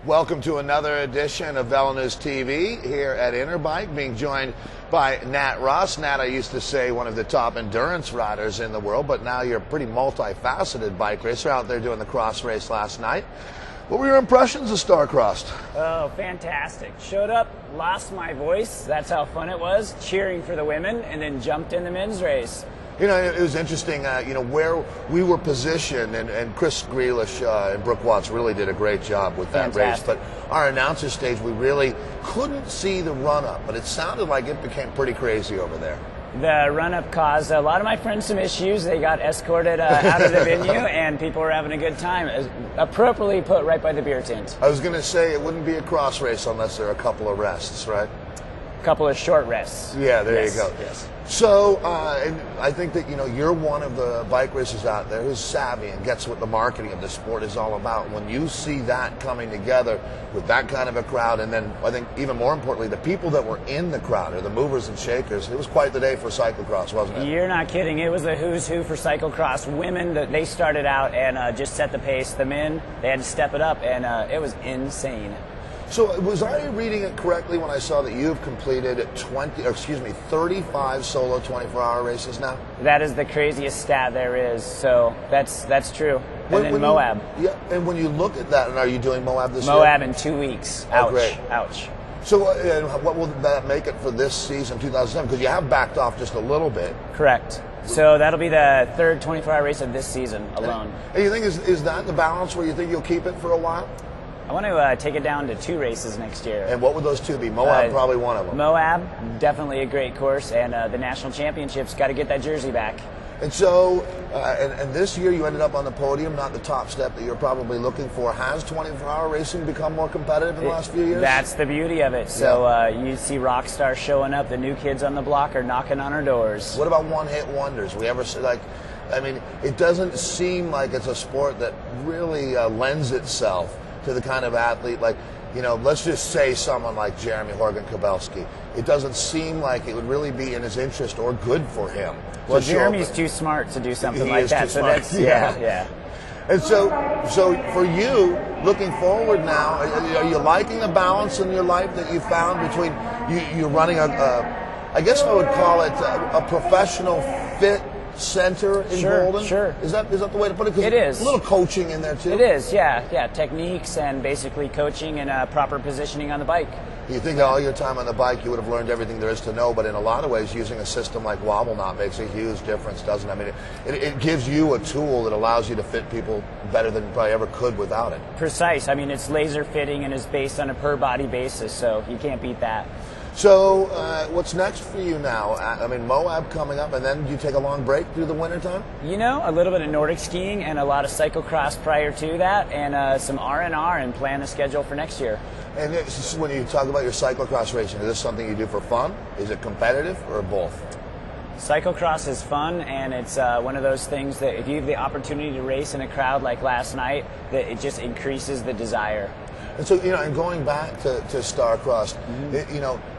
Welcome to another edition of Velo News TV here at Interbike, being joined by Nat Ross. Nat, I used to say one of the top endurance riders in the world, but now you're a pretty multifaceted bike racer out there doing the cross race last night. What were your impressions of Starcrossed? Oh, fantastic. Showed up, lost my voice. That's how fun it was, cheering for the women, and then jumped in the men's race. You know, it was interesting, where we were positioned, and Chris Grealish and Brooke Watts really did a great job with that race. But our announcer stage, we really couldn't see the run-up, but it sounded like it became pretty crazy over there. The run-up caused a lot of my friends some issues. They got escorted out of the venue, and people were having a good time. Appropriately put right by the beer tent. I was going to say, it wouldn't be a cross race unless there are a couple of rests, right? A couple of short rests. Yeah, there you go. Yes. So, and I think that, you're one of the bike racers out there who's savvy and gets what the marketing of the sport is all about. When you see that coming together with that kind of a crowd, and then I think even more importantly, the people that were in the crowd, or the movers and shakers, it was quite the day for cyclocross, wasn't it? You're not kidding. It was the who's who for cyclocross. Women, they started out and just set the pace. The men, they had to step it up, and it was insane. So was I reading it correctly when I saw that you've completed 35 solo 24-hour races now? That is the craziest stat there is. So that's true. And then Moab. And when you look at that, and are you doing Moab this year? Moab in 2 weeks. Ouch. Oh, great. Ouch. So what will that make it for this season, 2007? Because you have backed off just a little bit. Correct. So that'll be the third 24-hour race of this season alone. And you think is that the balance where you think you'll keep it for a while? I want to take it down to 2 races next year. And what would those 2 be? Moab, probably one of them. Moab, definitely a great course, and the national championships, got to get that jersey back. And so, and this year you ended up on the podium, not the top step that you're probably looking for. Has 24-hour racing become more competitive in the last few years? That's the beauty of it. So you see rock stars showing up, the new kids on the block are knocking on our doors. What about one-hit wonders? We ever see, it doesn't seem like it's a sport that really lends itself to the kind of athlete, let's just say someone like Jeremy Horgan-Kabelski. It doesn't seem like it would really be in his interest or good for him. Well, Jeremy's too smart to do something like that. So that's, yeah. And so for you, looking forward now, are you liking the balance in your life that you found between you running I guess I would call it a professional fit center in Golden? Sure. Is that the way to put it? It is. A little coaching in there too. It is, yeah. Techniques and basically coaching and proper positioning on the bike. You think all your time on the bike you would have learned everything there is to know, but in a lot of ways using a system like Wobble Knot makes a huge difference, doesn't it? I mean, it gives you a tool that allows you to fit people better than you probably ever could without it. Precise. I mean, it's laser fitting and is based on a per body basis, so you can't beat that. So what's next for you now? I mean, Moab coming up, and then do you take a long break through the wintertime? A little bit of Nordic skiing and a lot of cyclocross prior to that, and some R&R, and plan a schedule for next year. And when you talk about your cyclocross racing, is this something you do for fun? Is it competitive, or both? Cyclocross is fun, and it's one of those things that if you have the opportunity to race in a crowd like last night, that it just increases the desire. And so, and going back to Starcrossed,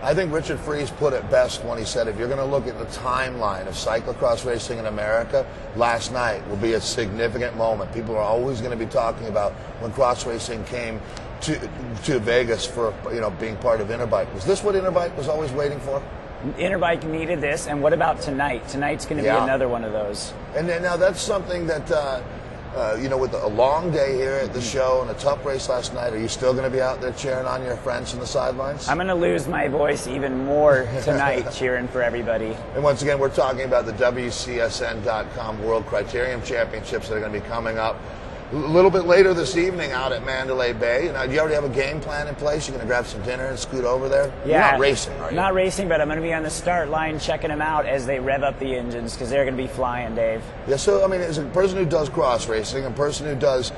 I think Richard Freeze put it best when he said, if you're going to look at the timeline of cyclocross racing in America, last night will be a significant moment. People are always going to be talking about when cross racing came to Vegas for, being part of Interbike. Was this what Interbike was always waiting for? Interbike needed this, and what about tonight? Tonight's going to be another one of those. And then now that's something that... with a long day here at the show and a tough race last night, are you still going to be out there cheering on your friends from the sidelines? I'm going to lose my voice even more tonight cheering for everybody. And once again, we're talking about the WCSN.com World Criterium Championships that are going to be coming up a little bit later this evening out at Mandalay Bay. Do you already have a game plan in place? You're going to grab some dinner and scoot over there? Yeah. You're not racing, are you? Not racing, but I'm going to be on the start line checking them out as they rev up the engines, because they're going to be flying, Dave. Yeah, so, as a person who does cross racing, a person who does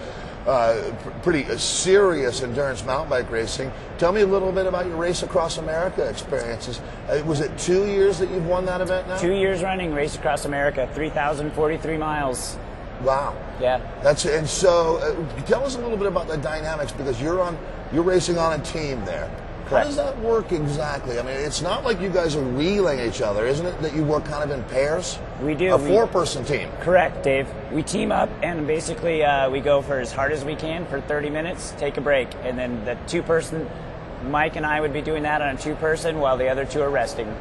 pretty serious endurance mountain bike racing, tell me a little bit about your Race Across America experiences. Was it 2 years that you've won that event now? 2 years running Race Across America, 3,043 miles. Wow. Yeah. And so tell us a little bit about the dynamics, because you're racing on a team there. How does that work exactly? I mean, it's not like you guys are wheeling each other, isn't it? That you work kind of in pairs? We do. A four-person team. Correct, Dave. We team up and basically we go for as hard as we can for 30 minutes, take a break, and then the two-person, Mike and I would be doing that on a two-person while the other two are resting.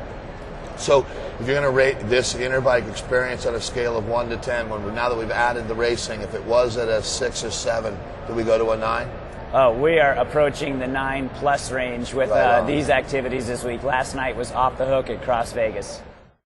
So if you're going to rate this Interbike experience on a scale of 1 to 10, now that we've added the racing, if it was at a 6 or 7, do we go to a 9? Oh, we are approaching the 9+ range with Right these activities this week. Last night was off the hook at Cross Vegas.